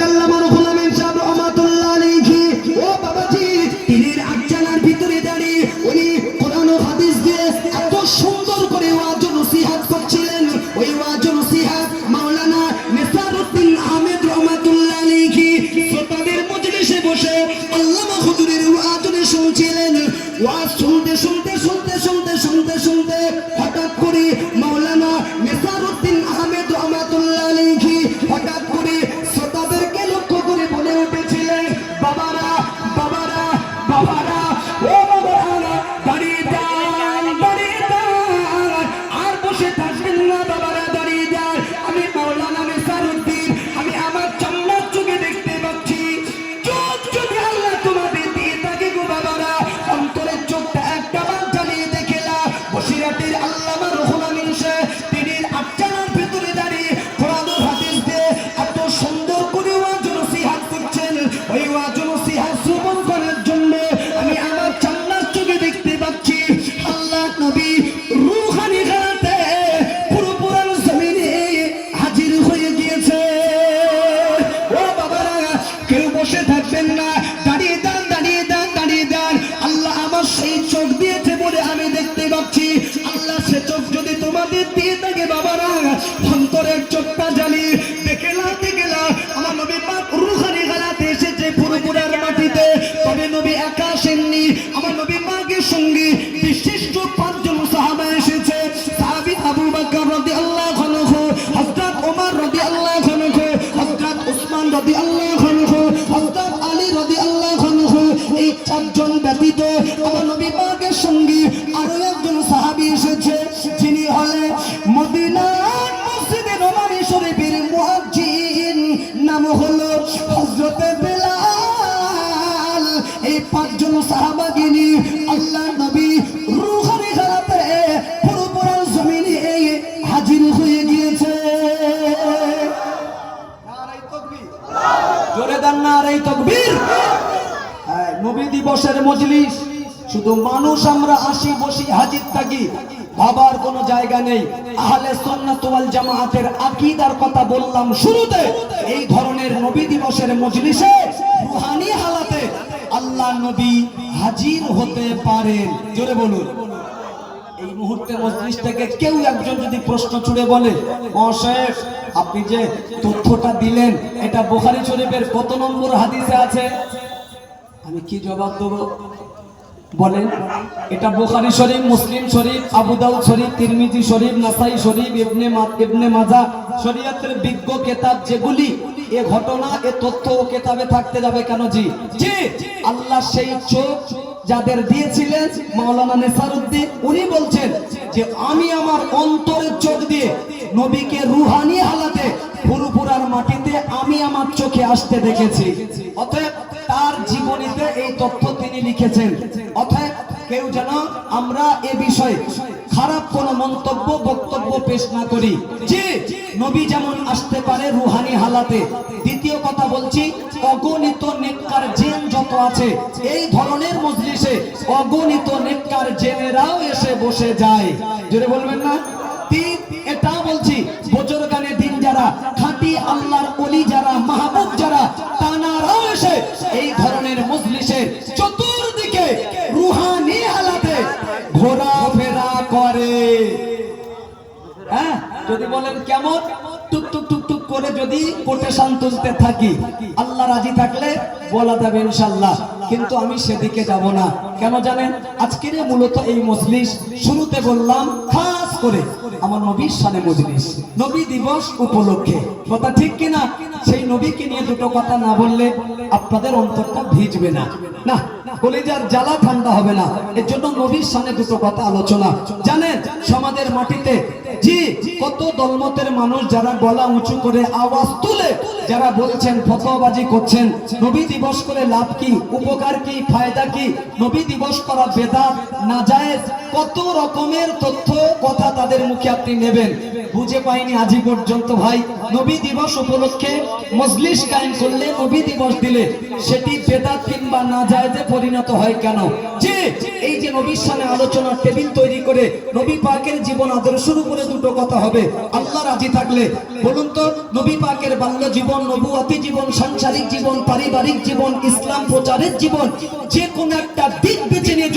আল্লামা রুহুল আমিন সাহেব রহমাতুল্লাহ আলাইহি ও বাবাজি পীরের আটচালার ভিতরে দাঁড়িয়ে উনি কোরআন ও হাদিস দিয়ে এত সুন্দর করে ওয়াজ ও নসিহত করছিলেন। ওই ওয়াজ ও নসিহত মাওলানা নেসারউদ্দিন আহমেদ রহমাতুল্লাহ আলাইহি শ্রোতাদের মজলিসে বসে আল্লামা হুজুরের ওয়াজ শুনছিলেন। ওয়াজ শুনতে শুনতে শুনতে শুনতে শুনতে শুনতে হঠাৎ করে মাওলানা নেসারউদ্দিন আহমেদ রহমাতুল্লাহ আলাইহি হঠাৎ করে শ্রোতাদেরকে লক্ষ্য করে বলে উঠেছিলেন, বাবারা বাবারা বাবারা ও বাবারা দাঁড়িয়ে যান, দাঁড়িয়ে যান, আর বসে থাকবেন না বাবারা, দাঁড়িয়ে যান। আমি মাওলানা নেসারউদ্দিন, আমি আমার চামড়ার চোখে দেখতে পাচ্ছি, চোখ যদি আল্লাহ তোমাদের দিয়ে থাকে গো বাবারা, অন্তরের চোখটা একটা বার জ্বালিয়ে দেখেলা। বসিরহাটের আল্লামা রুহুল আমিন সাহেব পীরের আটচালার ভিতরে দাঁড়িয়ে কোরআন ও হাদিস দিয়ে এত সুন্দর করে ওয়াজ ও নসিহত করছেন। ওই ওয়াজ ও নসিহত শ্রবণ করার জন্য আমি আমার চামড়ার চোখে দেখতে পাচ্ছি আল্লাহ নবী রূহানি হালাতে পুরোপুরান জমিনে হাজির হয়ে গিয়েছে। ও বাবারা কেউ বসে থাকবেন না, দাঁড়িয়ে যান, দাঁড়িয়ে যান, দাঁড়িয়ে যান। আল্লাহ আমার সেই চোখ দিয়েছে বলে আমি দেখতে পাচ্ছি। আল্লাহ সে চোখ যদি তোমাদের দিয়ে থাকে বাবারা, অন্তরের চোখটা জ্বালিয়ে দেখেলা দেখেলা আমার নবী পাক রূহানি হালাতে এসেছে পুরোপুরার মাটিতে। তবে নবী একা আসেননি, আমার নবী পাকের সঙ্গে বিশিষ্ট 5 জন সাহাবা এসেছে। সাহাবী আবু বকর রাদিয়াল্লাহু আনহু, হযরত ওমর রাদিয়াল্লাহু আনহু, হযরত উসমান রাদিয়াল্লাহু আনহু, হযরত আলী রাদিয়াল্লাহু আনহু। এই 4 জন ব্যতীত আমার নবী পাকের সঙ্গে আরো একজন সাহাবী এসেছে, যিনি হলেন মদিনার মসজিদে নববী শরীফের মুয়াজ্জিন, নাম হলো হযরত বেলাল। এই 5 জন সাহাবাকে নিয়ে আল্লাহ নবী রূহানি হালাতে পুরোপুরান জমিনে হাজির হয়ে গিয়েছে। নারে তাকবীর, জোরে দেন নারে তাকবীর। হ্যাঁ, নবী দিবসের মজলিস, শুধু মানুষ আমরা আসি বসি হাজির থাকি, ভাবার কোনো জায়গা নেই। আহলে সুন্নাত ওয়াল জামাআতের আকীদার কথা বললাম শুরুতে। এই ধরনের নবী দিবসের মজলিসে রূহানি হালাতে আল্লাহ নবী হাজির হতে পারেন। জোরে বলুন। এই মুহূর্তে মজলিস থেকে কেউ একজন যদি প্রশ্ন ছুড়ে বলে, মহাশয় আপনি যে তথ্যটা দিলেন এটা বুখারী শরীফের কত নম্বর হাদিসে আছে, আমি কি জবাব দেবো বলেন? এটা বুখারী শরীফ, মুসলিম শরীফ, আবু দাউদ শরীফ, তিরমিজি শরীফ, নাসাই শরীফ, ইবনে মাজাহ শরীয়তের বিজ্ঞ কিতাব যেগুলি, এ ঘটনা এ তথ্য ও কিতাবে থাকতে যাবে কেন? জি জি, আল্লাহ সেই চোখ যাদের দিয়েছিলেন মাওলানা নেসারউদ্দিন, উনি বলছেন যে আমি আমার অন্তরের চোখ দিয়ে নবীকে রূহানি হালাতে ফুরফুরার মাটিতে আমি আমার চোখে আসতে দেখেছি। অতএব তার জীবনীতে এই তথ্য তিনি লিখেছেন। অতএব কেউ যেন আমরা এ বিষয়ে খারাপ কোনো মন্তব্য বক্তব্য পেশ না করি। যে নবী যেমন আসতে পারে রূহানি হালাতে। দ্বিতীয় কথা বলছি, অগণিত নেককার জিন যত আছে এই ধরনের মজলিসে অগণিত নেককার জিনেরাও এসে বসে যায়। জোরে বলবেন না? এটাও বলছি, বুজুর্গানে দিন যারা, খাঁটি আল্লাহর ওলি যারা, মাহবুব যারা, তানারাও এসে এই ধরনের মজলিসের চতুর্দিকে রূহানি হালাতে ঘোরাফেরা করে। হ্যাঁ, যদি বলেন কেমন, টুক টুক টুক টুক করে যদি কোটেশন তুলতে থাকি, আল্লাহ রাজি থাকলে বলা যাবে ইনশাআল্লাহ। কিন্তু আমি সেদিকে যাব না। কেন জানেন? আজকের মূলত এই মজলিস শুরুতে বললাম খাস করে আমার নবীর শানে মজলিস, নবী দিবস উপলক্ষে। কথা ঠিক কিনা? সেই নবীকে নিয়ে দুটো কথা না বললে আপনাদের অন্তরটা ভিজবে না, না কলিজার জ্বালা ঠান্ডা হবে না। এর জন্য নবীর শানে দুটো কথা আলোচনা। জানেন সমাজের মাটিতে জি কত দলমতের মানুষ যারা গলা উঁচু করে আওয়াজ তুলে যারা বলছেন, ফতোয়াবাজি করছেন, নবী দিবস করে লাভ কি, উপকার কি, ফায়দা কি, নবী দিবস করা বেদাত নাজায়েজ, কত রকমের তথ্য কথা তাদের মুখে আপনি নেবেন, বুঝে পাইনি আজই পর্যন্ত। ভাই, নবী দিবস উপলক্ষে মজলিস কায়েম করলে, নবী দিবস দিলে সেটি বেদাত কিংবা নাজায়েজে পরিণত হয় কেন? যে এই যে নবীর সামনে আলোচনার টেবিল তৈরি করে নবী পাকের জীবন আদর্শের উপরে দুটো কথা হবে, আল্লাহ রাজি থাকলে বলুন তো, নবী পাকের বাল্য জীবন, নবুয়তি জীবন, সাংসারিক জীবন, পারিবারিক জীবন, ইসলাম প্রচারের জীবন, যে কোনো একটা দিক বেছে নিয়ে